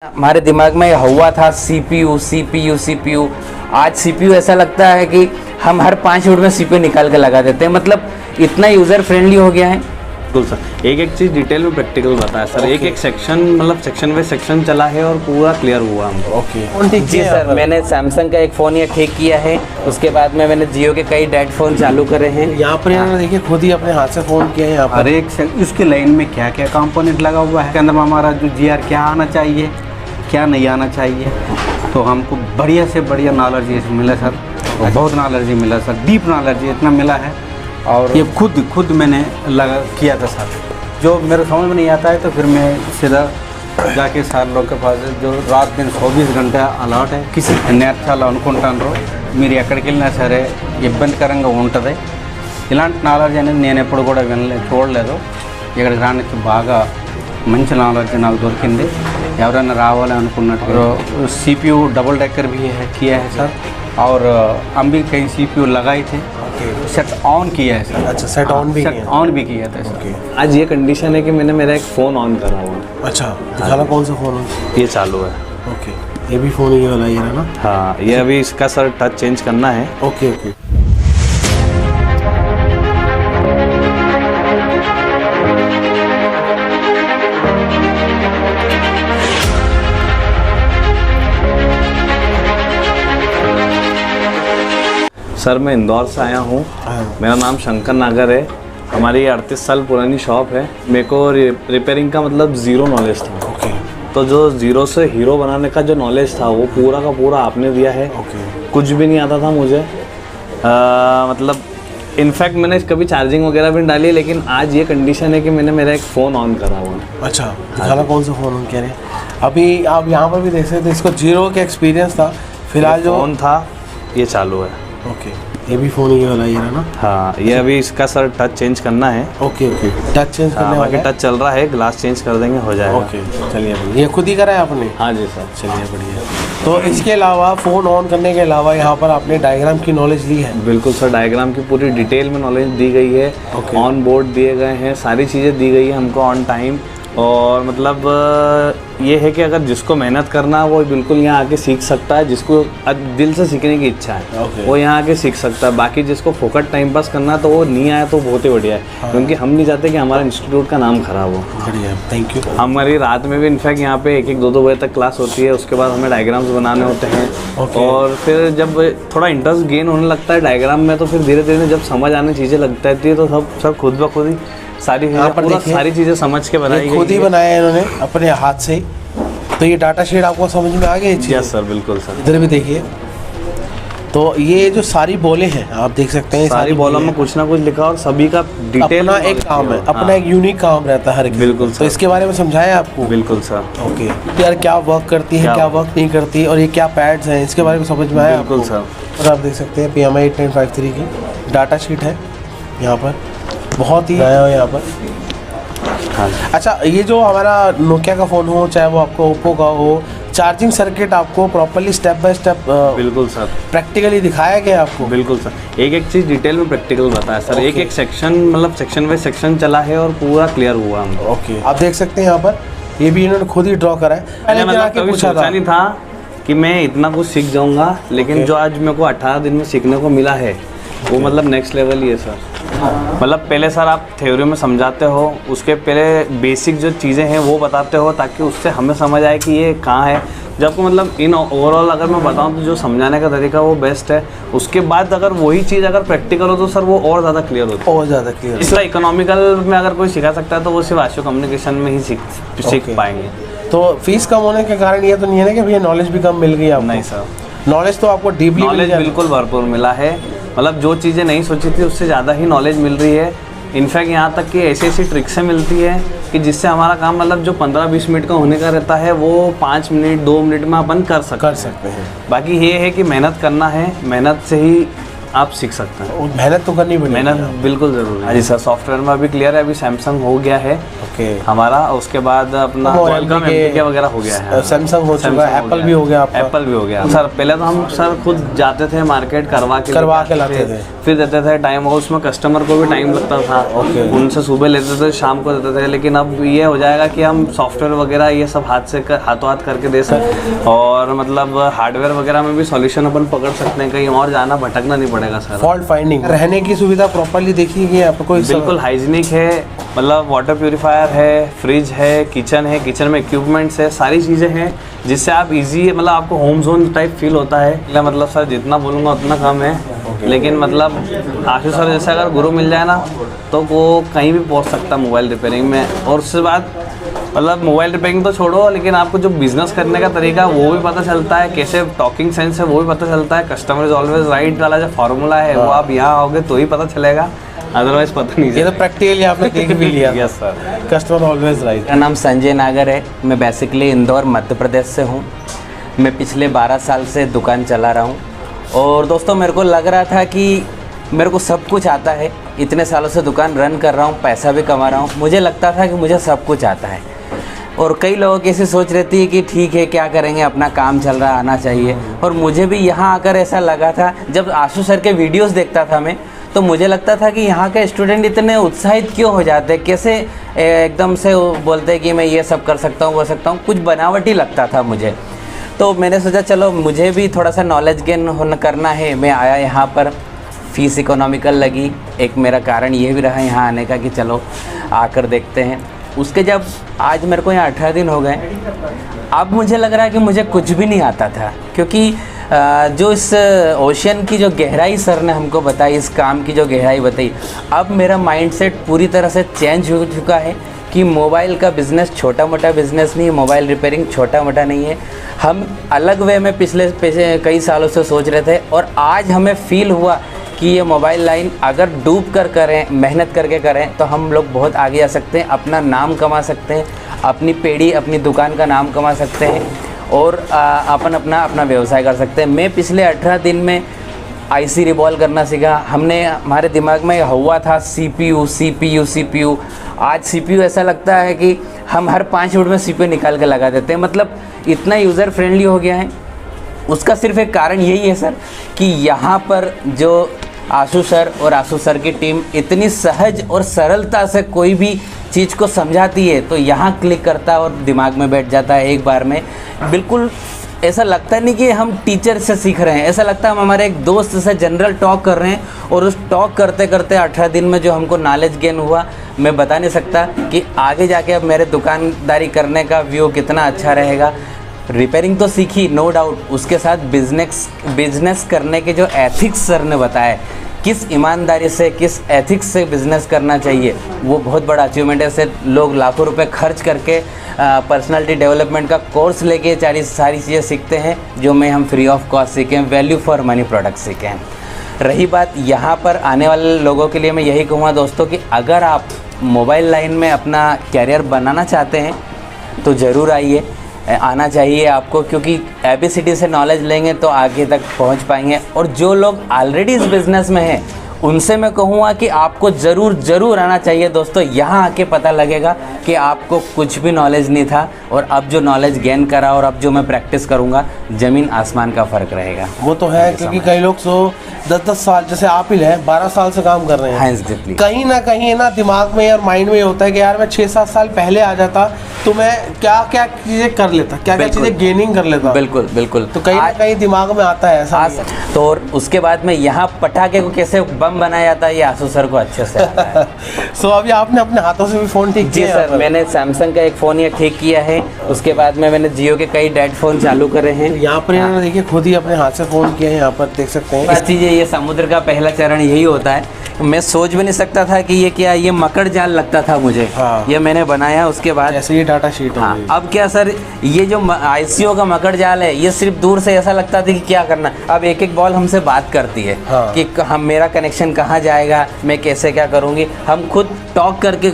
हमारे दिमाग में हुआ था सीपीयू सीपीयू सीपीयू। आज सीपीयू ऐसा लगता है कि हम हर 5 मिनट में सीपीयू निकाल के लगा देते हैं। मतलब इतना यूज़र फ्रेंडली हो गया है। बिल्कुल सर, एक एक चीज़ डिटेल में प्रैक्टिकल बताया सर। एक एक सेक्शन मतलब सेक्शन बाय सेक्शन चला है और पूरा क्लियर हुआ हमको। ओके जी सर, मैंने सैमसंग का एक फ़ोन ये ठीक किया है। उसके बाद में मैंने जियो के कई डेड फ़ोन चालू करे हैं। यहाँ पर इन्होंने देखिए खुद ही अपने हाथ से फ़ोन किया है। यहाँ पर हर एक उसके लाइन में क्या क्या कंपोनेंट लगा हुआ है, के अंदर में हमारा जो जीआर क्या आना चाहिए क्या नहीं आना चाहिए, तो हमको बढ़िया से बढ़िया नॉलेज मिला सर। बहुत नॉलेज मिला सर, डीप नॉलेज इतना मिला है। और ये खुद मैंने लगा किया था सर। जो मेरे समझ में नहीं आता है तो फिर मैं सीधा जाके सर लोग के पास जो रात दिन 24 घंटे अलर्ट है किसी నేర్చాలి అనుకుంటానో మీరు ఎక్కడికి వెళ్ళినా సరే ఇబ్బందికరంగా ఉంటుంది. ఇలాంటి నాలెడ్జ్ అనేది నేను ఎప్పుడు కూడా చూడలేదు. ఇక్కడికి రానికి బాగా మంచి నాలెడ్జ్ నాకు దొరికింది. ఎవరైనా రావాలి అనుకున్నట్టు CPU डबल डेकर भी है किया है सर. और हम भी कई CPU लगाए थे, सेट ऑन किया है सर. अच्छा, सेट ऑन भी किया था सर. आज ये कंडीशन है कि मैंने मेरा एक फ़ोन ऑन करा हुआ है। अच्छा, दिखाना कौन सा फ़ोन है? ये चालू है। ओके, ये भी फ़ोन ये वाला ही है ना? हाँ, ये अभी इसका सर टच चेंज करना है। Okay okay. सर मैं इंदौर से आया हूँ। मेरा नाम शंकर नागर है। हमारी 38 साल पुरानी शॉप है। मेरे को रिपेयरिंग का मतलब ज़ीरो नॉलेज था। ओके। तो जो ज़ीरो से हीरो बनाने का जो नॉलेज था वो पूरा का पूरा आपने दिया है। ओके। कुछ भी नहीं आता था मुझे। मतलब इनफैक्ट मैंने कभी चार्जिंग वगैरह भी नहीं डाली, लेकिन आज ये कंडीशन है कि मैंने मेरा एक फ़ोन ऑन करा हुआ है। अच्छा, दिखाना कौन सा फ़ोन ऑन कह रहे हैं? अभी आप यहाँ पर भी देख सकते थे, इसको जीरो का एक्सपीरियंस था। फिलहाल जो फ़ोन था ये चालू है। ओके, ये भी फ़ोन ये वाला ही है ना? हाँ, ये अभी इसका सर टच चेंज करना है। ओके ओके, टच चेंज करने बाकी वाला है? टच चल रहा है, ग्लास चेंज कर देंगे, हो जाएगा। ओके, चलिए बढ़िया। ये खुद ही करा है आपने? हाँ जी सर। चलिए बढ़िया। तो इसके अलावा फ़ोन ऑन करने के अलावा यहाँ पर आपने डायग्राम की नॉलेज ली है? बिल्कुल सर, डायग्राम की पूरी डिटेल में नॉलेज दी गई है। ऑन बोर्ड दिए गए हैं, सारी चीज़ें दी गई है हमको ऑन टाइम। और मतलब ये है कि अगर जिसको मेहनत करना है वो बिल्कुल यहाँ आके सीख सकता है। जिसको दिल से सीखने की इच्छा है वो यहाँ आके सीख सकता है। बाकी जिसको फोकट टाइम पास करना है तो वो नहीं आया तो बहुत ही बढ़िया है। हाँ। क्योंकि हम नहीं चाहते कि हमारा इंस्टीट्यूट का नाम खराब हो। बढ़िया, थैंक यू। हमारी रात में भी इनफैक्ट यहाँ पे 1-2 बजे तक क्लास होती है। उसके बाद हमें डायग्राम्स बनाने होते हैं। और फिर जब थोड़ा इंटरेस्ट गेन होने लगता है डायग्राम में तो फिर धीरे धीरे जब समझ आने चीज़ें लगता है तो सब खुद ब खुद ही सारी चीज़ें समझ के बनाई गई। खुद ही बनाया है इन्होंने अपने हाथ से। तो ये डाटा शीट आपको समझ में आ गई? यस सर, बिल्कुल सर। इधर भी देखिए, तो ये जो सारी बॉलें हैं आप देख सकते हैं, सारी बॉलों में कुछ ना कुछ लिखा और सभी का डिटेल अपना एक काम है, अपना एक यूनिक काम रहता है हर एक। बिल्कुल तो इसके बारे में समझाया आपको? बिल्कुल सर। ओके, तो यार क्या वर्क करती है क्या वर्क नहीं करती और ये क्या पैड्स हैं इसके बारे में समझ में आया? बिल्कुल सर। और आप देख सकते हैं PMI 8953 की डाटा शीट है यहाँ पर, बहुत ही आया हो यहाँ पर। हाँ। अच्छा, ये जो हमारा नोकिया का फ़ोन हो चाहे वो आपको ओप्पो का हो, चार्जिंग सर्किट आपको प्रॉपर्ली स्टेप बाय स्टेप बिल्कुल सर प्रैक्टिकली दिखाया गया आपको? बिल्कुल सर, एक एक चीज़ डिटेल में प्रैक्टिकल बताया सर। एक एक सेक्शन मतलब सेक्शन बाय सेक्शन चला है और पूरा क्लियर हुआ हमको। ओके, आप देख सकते हैं यहाँ पर ये भी इन्होंने खुद ही ड्रॉ करा है। मैंने मतलब कभी सोचा नहीं था कि मैं इतना कुछ सीख जाऊँगा, लेकिन जो आज मेरे को 18 दिन में सीखने को मिला है वो मतलब नेक्स्ट लेवल ही है सर। मतलब पहले सर आप थ्योरी में समझाते हो, उसके पहले बेसिक जो चीज़ें हैं वो बताते हो ताकि उससे हमें समझ आए कि ये कहाँ है। जबकि मतलब इन ओवरऑल अगर मैं बताऊं तो जो समझाने का तरीका वो बेस्ट है। उसके बाद अगर वही चीज़ अगर प्रैक्टिकल हो तो सर वो और ज़्यादा क्लियर होती है। और ज़्यादा क्लियर। इसलिए इकोनॉमिकल में अगर कोई सिखा सकता है तो वो सिर्फ आशु कम्युनिकेशन में ही सीख पाएंगे। तो फीस कम होने के कारण ये तो नहीं है ना कि भैया नॉलेज भी कम मिल गई आपको? नहीं सर, नॉलेज तो आपको डीपली नॉलेज बिल्कुल भरपूर मिला है। मतलब जो चीज़ें नहीं सोची थी उससे ज़्यादा ही नॉलेज मिल रही है। इनफैक्ट यहाँ तक कि ऐसी ऐसी ट्रिक्सें मिलती है कि जिससे हमारा काम मतलब जो 15-20 मिनट का होने का रहता है वो 5 मिनट 2 मिनट में अपन कर सकते हैं। बाकी ये है कि मेहनत करना है, मेहनत से ही आप सीख सकते हैं। और मेहनत तो करनी पड़ेगी। मेहनत बिल्कुल जरूरी है जी सर। सॉफ्टवेयर में अभी क्लियर है, अभी सैमसंग हो गया है ओके। हमारा, उसके बाद अपना Qualcomm MTK वगैरह हो गया है। सैमसंग हो चुका है, एप्पल भी हो गया आपका। एप्पल भी हो गया सर। पहले तो हम सर खुद जाते थे मार्केट, करवा के लाते थे, फिर देते थे टाइम, और उसमें कस्टमर को भी टाइम लगता था। उनसे सुबह लेते थे, शाम को देते थे। लेकिन अब ये हो जाएगा कि हम सॉफ्टवेयर वगैरह ये सब हाथों हाथ करके दे सकते, और मतलब हार्डवेयर वगैरह में भी सॉल्यूशन अपन पकड़ सकते हैं, कहीं और जाना भटकना नहीं पड़ेगा सर। फॉल्ट फाइंडिंग, रहने की सुविधा प्रॉपर्ली देखी है आपको? बिल्कुल हाइजीनिक है, मतलब वाटर प्यूरिफायर है, फ्रिज है, किचन है, किचन में इक्विपमेंट्स है, सारी चीज़ें हैं जिससे आप इजी, मतलब आपको होम जोन टाइप फील होता है। मतलब सर जितना बोलूँगा उतना कम है, लेकिन मतलब आशु सर जैसे अगर गुरु मिल जाए ना तो वो कहीं भी पहुँच सकता है मोबाइल रिपेयरिंग में। और उसके बाद मतलब मोबाइल रिपेयरिंग तो छोड़ो, लेकिन आपको जो बिजनेस करने का तरीका वो भी पता चलता है, कैसे टॉकिंग सेंस है वो भी पता चलता है, कस्टमर इज ऑलवेज राइट वाला जो फार्मूला है वो आप यहाँ आओगे तो ही पता चलेगा, अदरवाइज पता नहीं। ये तो प्रैक्टिकली आपने देख भी लिया। Yes sir. Customer always right. मेरा नाम संजय नागर है, मैं बेसिकली इंदौर मध्य प्रदेश से हूँ। मैं पिछले 12 साल से दुकान चला रहा हूँ, और दोस्तों मेरे को लग रहा था कि मेरे को सब कुछ आता है, इतने सालों से दुकान रन कर रहा हूँ, पैसा भी कमा रहा हूँ, मुझे लगता था कि मुझे सब कुछ आता है। और कई लोगों की ऐसी सोच रहती है कि ठीक है क्या करेंगे, अपना काम चल रहा, आना चाहिए। और मुझे भी यहाँ आकर ऐसा लगा था, जब आशु सर के वीडियोस देखता था मैं, तो मुझे लगता था कि यहाँ के स्टूडेंट इतने उत्साहित क्यों हो जाते हैं, कैसे एकदम से बोलते हैं कि मैं ये सब कर सकता हूँ, वो सकता हूँ, कुछ बनावटी लगता था मुझे। तो मैंने सोचा चलो मुझे भी थोड़ा सा नॉलेज गेन करना है। मैं आया यहाँ पर, फ़ीस इकोनॉमिकल लगी, एक मेरा कारण ये भी रहा यहाँ आने का कि चलो आकर देखते हैं। उसके जब आज मेरे को यहाँ 18 दिन हो गए, अब मुझे लग रहा है कि मुझे कुछ भी नहीं आता था, क्योंकि जो इस ओशन की जो गहराई सर ने हमको बताई, इस काम की जो गहराई बताई, अब मेरा माइंडसेट पूरी तरह से चेंज हो चुका है कि मोबाइल का बिज़नेस छोटा मोटा बिज़नेस नहीं है, मोबाइल रिपेयरिंग छोटा मोटा नहीं है। हम अलग वे में पिछले कई सालों से सोच रहे थे, और आज हमें फील हुआ कि ये मोबाइल लाइन अगर डूब कर करें, मेहनत करके करें, तो हम लोग बहुत आगे आ सकते हैं, अपना नाम कमा सकते हैं, अपनी पेढ़ी, अपनी दुकान का नाम कमा सकते हैं, और अपन अपना व्यवसाय कर सकते हैं। मैं पिछले 18 दिन में आईसी रिवॉल्व करना सीखा। हमने, हमारे दिमाग में हुआ था CPU। आज CPU ऐसा लगता है कि हम हर 5 मिनट में CPU निकाल के लगा देते हैं, मतलब इतना यूज़र फ्रेंडली हो गया है। उसका सिर्फ एक कारण यही है सर कि यहाँ पर जो आशु सर और आशु सर की टीम इतनी सहज और सरलता से कोई भी चीज़ को समझाती है, तो यहाँ क्लिक करता है और दिमाग में बैठ जाता है एक बार में। बिल्कुल ऐसा लगता नहीं कि हम टीचर से सीख रहे हैं, ऐसा लगता है हम हमारे एक दोस्त से जनरल टॉक कर रहे हैं, और उस टॉक करते करते 18 दिन में जो हमको नॉलेज गेन हुआ, मैं बता नहीं सकता कि आगे जाके अब मेरे दुकानदारी करने का व्यू कितना अच्छा रहेगा। रिपेयरिंग तो सीखी नो डाउट, उसके साथ बिजनेस करने के जो एथिक्स सर ने बताया, किस ईमानदारी से, किस एथिक्स से बिज़नेस करना चाहिए, वो बहुत बड़ा अचीवमेंट है। ऐसे लोग लाखों रुपए खर्च करके पर्सनालिटी डेवलपमेंट का कोर्स लेके सारी चीज़ें सीखते हैं, जो मैं हम फ्री ऑफ कॉस्ट सीखें, वैल्यू फॉर मनी प्रोडक्ट सीखें। रही बात यहाँ पर आने वाले लोगों के लिए, मैं यही कहूँगा दोस्तों कि अगर आप मोबाइल लाइन में अपना कैरियर बनाना चाहते हैं तो ज़रूर आइए, आना चाहिए आपको, क्योंकि ABCD से नॉलेज लेंगे तो आगे तक पहुंच पाएंगे। और जो लोग ऑलरेडी इस बिज़नेस में हैं उनसे मैं कहूँगा कि आपको ज़रूर आना चाहिए दोस्तों। यहाँ आके पता लगेगा कि आपको कुछ भी नॉलेज नहीं था, और अब जो नॉलेज गेन करा और अब जो मैं प्रैक्टिस करूँगा, ज़मीन आसमान का फ़र्क रहेगा। वो तो है, क्योंकि कई लोग 10-10 साल, जैसे आप ही हैं 12 साल से काम कर रहे हैं। हाँ एग्जैक्टली। कहीं ना कहीं ना दिमाग में और माइंड में होता है कि यार मैं 6-7 साल पहले आ जाता तो मैं क्या क्या चीज़ें कर लेता, क्या क्या चीज़ें गेनिंग कर लेता। बिल्कुल। तो कहीं ना कहीं दिमाग में आता है ऐसा। तो और उसके बाद में यहाँ पटाखे को कैसे बम बनाया जाता है, ये आशु सर को अच्छे से आता है। सो अभी आपने अपने हाथों से भी फ़ोन ठीक जी किया? सर, मैंने सैमसंग का एक फ़ोन ये ठीक किया है, उसके बाद में मैंने जियो के कई डेड फ़ोन चालू करे हैं। यहाँ पर इन्होंने देखिए खुद ही अपने हाथ से फ़ोन किया है, यहाँ पर देख सकते हैं। बस चीज़ें, ये समुद्र का पहला चरण यही होता है। मैं सोच भी नहीं सकता था कि ये क्या, ये मकड़ जाल लगता था मुझे। हाँ। ये मैंने बनाया, उसके बाद ऐसे ही टाटा शीट हो गई। अब क्या सर, ये जो ICO का मकड़ जाल है, ये सिर्फ दूर से ऐसा लगता था कि क्या करना। अब एक बॉल हमसे बात करती है। हाँ। कि हम, मेरा कनेक्शन कहाँ जाएगा, मैं कैसे क्या करूँगी। हम खुद टॉक करके,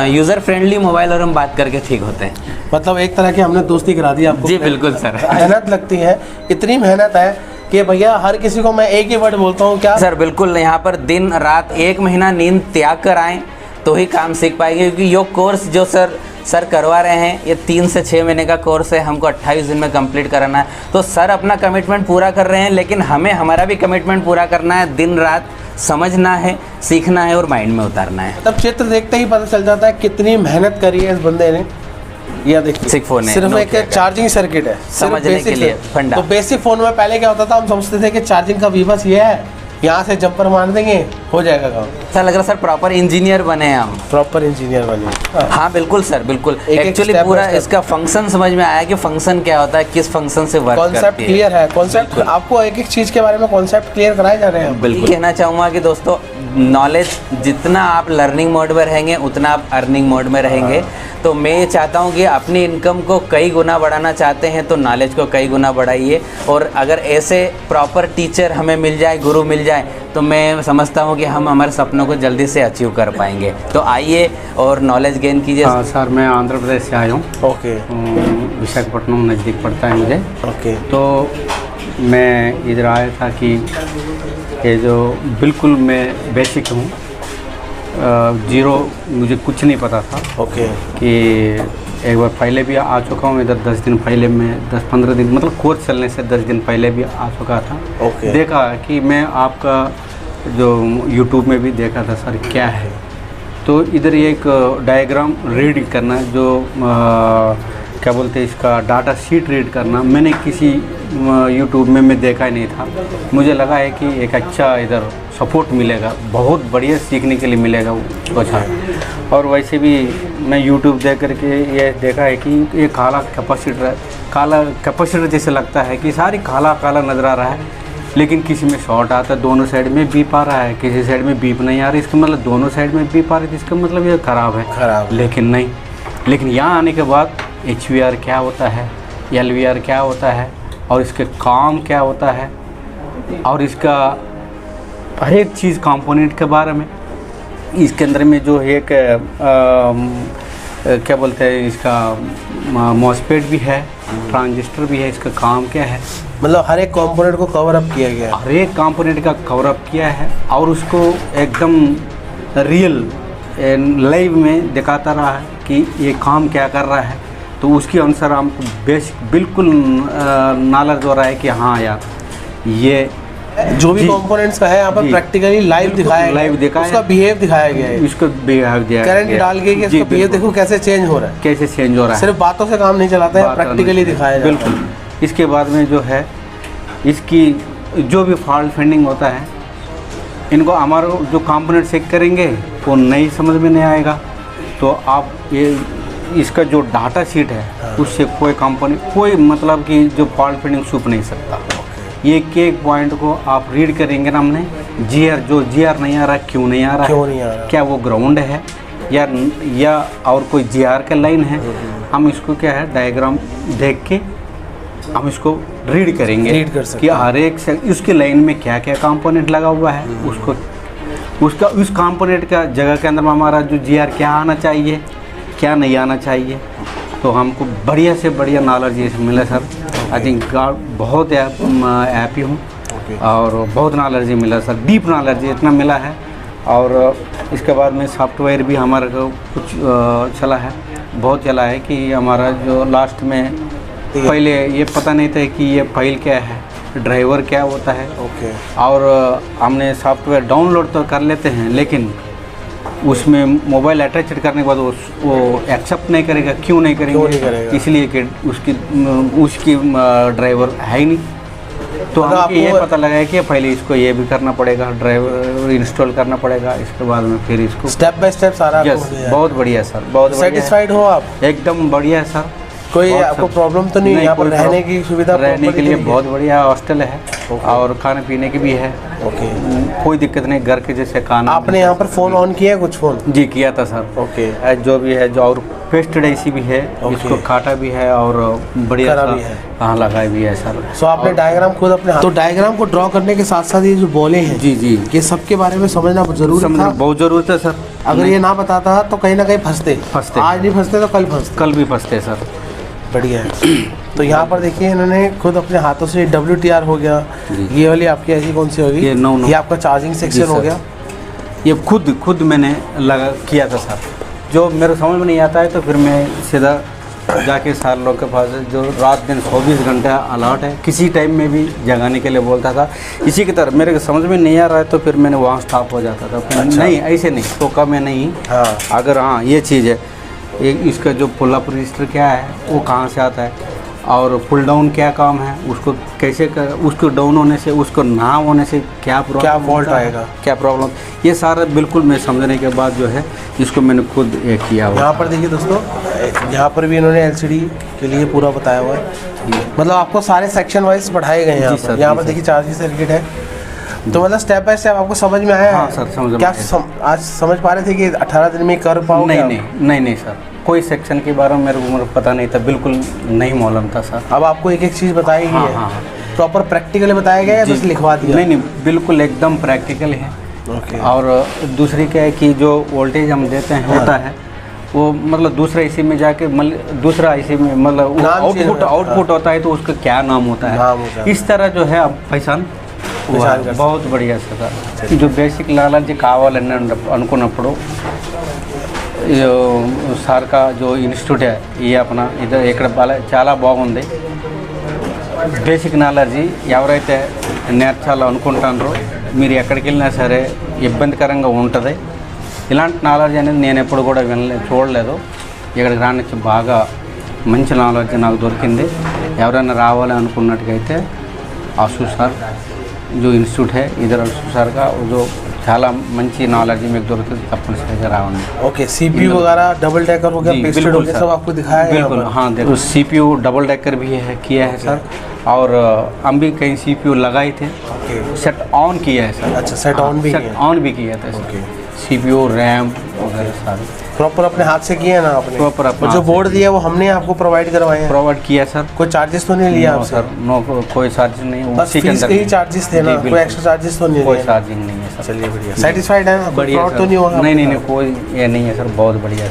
यूज़र फ्रेंडली मोबाइल और हम बात करके ठीक होते हैं। मतलब एक तरह की हमने दोस्ती करा दी आपको। जी बिल्कुल सर। मेहनत लगती है, इतनी मेहनत है कि भैया हर किसी को मैं एक ही वर्ड बोलता हूँ, क्या सर बिल्कुल, यहाँ पर दिन रात 1 महीना नींद त्याग कर आएँ तो ही काम सीख पाएंगे, क्योंकि योग कोर्स जो सर करवा रहे हैं ये 3 से 6 महीने का कोर्स है, हमको 28 दिन में कंप्लीट कराना है। तो सर अपना कमिटमेंट पूरा कर रहे हैं, लेकिन हमें हमारा भी कमिटमेंट पूरा करना है, दिन रात समझना है, सीखना है और माइंड में उतारना है। तब चित्र देखते ही पता चल जाता है कितनी मेहनत करी है इस बंदे ने। यह देखिए सिर्फ फोन है, सिर्फ नोट एक किया गया। चार्जिंग सर्किट है, सिर्फ समझने basic के लिए, से। फंडा। तो बेसिक फोन में पहले क्या होता था, हम समझते थे कि चार्जिंग का विवश ये है, यहाँ से जंपर मार देंगे हो जाएगा काम। ऐसा लग रहा सर प्रॉपर इंजीनियर बने हैं हम। प्रॉपर इंजीनियर बने। हाँ बिल्कुल सर, बिल्कुल। एक एक्चुअली step by पूरा step। इसका फंक्शन समझ में आया कि फंक्शन क्या होता है, किस फंक्शन से वर्क कॉन्सेप्ट करती है। क्लियर है, कॉन्सेप्ट आपको एक एक चीज़ के बारे में कॉन्सेप्ट क्लियर कराए जा रहे हैं। बिल्कुल कहना चाहूँगा कि दोस्तों नॉलेज जितना आप लर्निंग मोड में रहेंगे उतना आप अर्निंग मोड में रहेंगे। तो मैं ये चाहता हूँ कि अपनी इनकम को कई गुना बढ़ाना चाहते हैं तो नॉलेज को कई गुना बढ़ाइए, और अगर ऐसे प्रॉपर टीचर हमें मिल जाए, गुरु मिल जाए, तो मैं समझता हूँ कि हम हमारे सपनों को जल्दी से अचीव कर पाएंगे। तो आइए और नॉलेज गेन कीजिए। हाँ सर, मैं आंध्र प्रदेश से आया हूँ। ओके विशाखापट्टनम नज़दीक पड़ता है मुझे। ओके। तो मैं इधर आया था कि ये जो बिल्कुल मैं बेसिक हूँ, जीरो, मुझे कुछ नहीं पता था। ओके। कि एक बार पहले भी आ चुका हूँ इधर, 10 दिन पहले, मैं 10-15 दिन मतलब कोर्स चलने से 10 दिन पहले भी आ चुका था। ओके। देखा कि मैं आपका जो यूट्यूब में भी देखा था सर क्या है, तो इधर एक डायग्राम रीड करना, जो क्या बोलते हैं इसका डाटा शीट रीड करना, मैंने किसी यूट्यूब में मैं देखा ही नहीं था। मुझे लगा है कि एक अच्छा इधर सपोर्ट मिलेगा, बहुत बढ़िया सीखने के लिए मिलेगा वो अच्छा। और वैसे भी मैं यूट्यूब देख करके ये देखा है कि ये काला कैपेसिटर जैसे लगता है कि सारी काला काला नज़र आ रहा है, लेकिन किसी में शॉर्ट आता है, दोनों साइड में बीप आ रहा है, किसी साइड में बीप नहीं आ रही, इसका मतलब दोनों साइड में बीप आ रही है, इसका मतलब ये ख़राब है। लेकिन नहीं, लेकिन यहाँ आने के बाद HVR क्या होता है, LVR क्या होता है, और इसके काम क्या होता है, और इसका हर एक चीज़ कंपोनेंट के बारे में, इसके अंदर में जो एक क्या बोलते हैं इसका मॉसफेट भी है, ट्रांजिस्टर भी है, इसका काम क्या है, मतलब हर एक कंपोनेंट को कवर अप किया गया है। हर एक कंपोनेंट का कवर अप किया है, और उसको एकदम रियल लाइव में दिखाता रहा है कि ये काम क्या कर रहा है। तो उसके अनुसार हमको बेसिक बिल्कुल नॉलेज हो रहा है कि हाँ यार ये जो भी कंपोनेंट्स का है यहाँ पर प्रैक्टिकली लाइव दिखाया गया है, उसका बिहेव दिखाया गया है, इसको बिहेव दिया करंट डाल के कि इसका बिहेव देखो कैसे चेंज हो रहा है, कैसे चेंज हो रहा है। सिर्फ बातों से काम नहीं चलाता है, प्रैक्टिकली दिखाया जाता है। बिल्कुल। इसके बाद में जो है इसकी जो भी फॉल्ट फाइंडिंग होता है, इनको हमारा जो कंपोनेंट चेक करेंगे वो नहीं समझ में नहीं आएगा, तो आप ये इसका जो डाटा शीट है उससे कोई कंपनी कोई मतलब कि जो फॉल्ट फाइंडिंग छुप नहीं सकता। ये एक पॉइंट को आप रीड करेंगे ना, हमने जो GR नहीं आ रहा, क्यों नहीं आ रहा है, क्या वो ग्राउंड है या और कोई GR का लाइन है, हम इसको क्या है डायग्राम देख के हम इसको रीड करेंगे, रीड कर सकते कि हर एक से उसके लाइन में क्या क्या कंपोनेंट लगा हुआ है, उसका उस कंपोनेंट का जगह के अंदर हमारा जो GR क्या आना चाहिए, क्या नहीं आना चाहिए। तो हमको बढ़िया से बढ़िया नॉलेज ये मिला सर। आई थिंक बहुत हैप्पी हूँ और बहुत नॉलेज मिला सर, डीप नॉलेज इतना मिला है। और इसके बाद में सॉफ्टवेयर भी हमारा को कुछ चला है, बहुत चला है कि हमारा जो लास्ट में पहले ये पता नहीं था कि ये फाइल क्या है, ड्राइवर क्या होता है। और हमने सॉफ्टवेयर डाउनलोड तो कर लेते हैं, लेकिन उसमें मोबाइल अटैच करने के बाद वो एक्सेप्ट नहीं करेगा, क्यों नहीं करेंगे, इसलिए कि उसकी ड्राइवर है ही नहीं। तो हमको ये पता लगा है कि पहले इसको ये भी करना पड़ेगा, ड्राइवर इंस्टॉल करना पड़ेगा, इसके बाद में फिर इसको स्टेप बाय स्टेप सारा। बहुत बढ़िया सर, बहुत सेटिस्फाइड हो आप? एकदम बढ़िया सर, कोई आपको प्रॉब्लम तो नहीं? यहाँ पर रहने की सुविधा, रहने के लिए बहुत बढ़िया हॉस्टल है और खाने पीने की भी है। कोई दिक्कत नहीं, घर के जैसे खाना। आपने यहाँ पर फ़ोन ऑन किया कुछ? फ़ोन जी किया था सर। जो भी है, जो और पेस्टेड ऐसी भी है, इसको काटा भी है और बढ़िया भी है, हाँ लगाए भी है सर। सो आपने डायग्राम खुद अपने, तो डायग्राम को ड्रॉ करने के साथ साथ ये जो बोले हैं, जी जी, ये सबके बारे में समझना जरूरी था, बहुत जरूरत है सर। अगर ये ना बताता तो कहीं ना कहीं फंसते। आज नहीं फंसते तो कल फंसते, कल भी फंसते सर। बढ़िया है। तो यहाँ पर देखिए इन्होंने खुद अपने हाथों से WTR हो गया, ये वाली आपकी ऐसी कौन सी होगी, ये 9 ये आपका चार्जिंग सेक्शन हो गया। ये खुद मैंने लगा किया था सर। जो मेरे समझ में नहीं आता है तो फिर मैं सीधा जाके सर लोग के पास, जो रात दिन 24 घंटा अलर्ट है, किसी टाइम में भी जगाने के लिए बोलता था। इसी की तरह मेरे को समझ में नहीं आ रहा है तो फिर मैंने वहाँ स्टॉप हो जाता था। फिर नहीं, ऐसे नहीं, तो कब मैं नहीं, अगर हाँ ये चीज़ है, इसका जो पुल अप रजिस्टर क्या है वो कहाँ से आता है, और पुल डाउन क्या काम है, उसको कैसे उसको डाउन होने से, उसको ना होने से क्या फॉल्ट आएगा, क्या प्रॉब्लम, ये सारा बिल्कुल मैं समझने के बाद जो है इसको मैंने खुद किया हुआ। यहाँ पर देखिए दोस्तों, यहाँ पर भी इन्होंने LCD के लिए पूरा बताया हुआ है, मतलब आपको सारे सेक्शन वाइज पढ़ाए गए हैं। यहाँ पर देखिए चार्जिंग सर्किट है, तो मतलब स्टेप बाय स्टेप आपको समझ में आया। हाँ सर, समझ क्या आज समझ पा रहे थे कि 18 दिन में कर पाओगे? नहीं सर, कोई सेक्शन के बारे में मेरे को पता नहीं था, बिल्कुल नहीं मालूम था सर। अब आपको एक एक चीज़ बताई गई है, प्रॉपर प्रैक्टिकली बताया गया है, बस लिखवा दिया? नहीं, बिल्कुल एकदम प्रैक्टिकल है। और दूसरी क्या है कि जो वोल्टेज हम देते हैं होता है वो मतलब दूसरा IC में जाके दूसरा IC में मतलब आउटपुट होता है तो उसका क्या नाम होता है, इस तरह जो है अब पहचान बहुत बढ़िया सर। जो बेसिक నాలెడ్జ్ కావాలని అనుకున్నప్పుడు సార్ का जो ఇన్స్టిట్యూట్ है ये अपना इधर ఇక్కడ చాలా బాగుంది। బేసిక్ నాలెడ్జ్ ఎవరైతే నేర్చాలో అనుకుంటారో మీరు ఎక్కడికి వెళ్ళినా సరే ఇబ్బందికరంగా ఉంటుంది। ఇలాంటి నాలెడ్జ్ అనేది నేను ఎప్పుడు కూడా చూడలేదు, ఇక్కడికి రానిచ్చి బాగా మంచి నాలెడ్జ్ నాకు దొరికింది। ఎవరైనా రావాలి అనుకున్నట్టుగైతే आशु सर जो इंस्टीट्यूट है इधर आशु सर का जो చాలా మంచి నాలెడ్జ్ మీకు దొరుకుతుంది, తప్పనిసరిగా రావండి। ओके, CPU वगैरह डबल डेकर हो गया, पेस्टेड हो गया, सब आपको दिखाया है? बिल्कुल हाँ, देखो CPU डबल डेकर भी है, किया है सर, और हम भी कहीं CPU लगाए थे, सेट ऑन किया है सर। अच्छा, सेट ऑन भी किया था सर। CPU रैम वगैरह सारे प्रॉपर अपने हाथ से किए हैं ना आपने? प्रॉपर अपना जो बोर्ड दिया वो हमने आपको प्रोवाइड करवाए हैं? प्रोवाइड किया सर। कोई चार्जेस तो नहीं लिया आपसे? सर नो, कोई चार्जेस नहीं, बस फीस के ही चार्जेस थे ना, कोई एक्स्ट्रा चार्जेस तो नहीं? कोई चार्जिंग नहीं है सर। चलिए बढ़िया, सेटिस्फाइड है? बढ़िया तो नहीं हुआ? नहीं, कोई ये नहीं है सर, बहुत बढ़िया।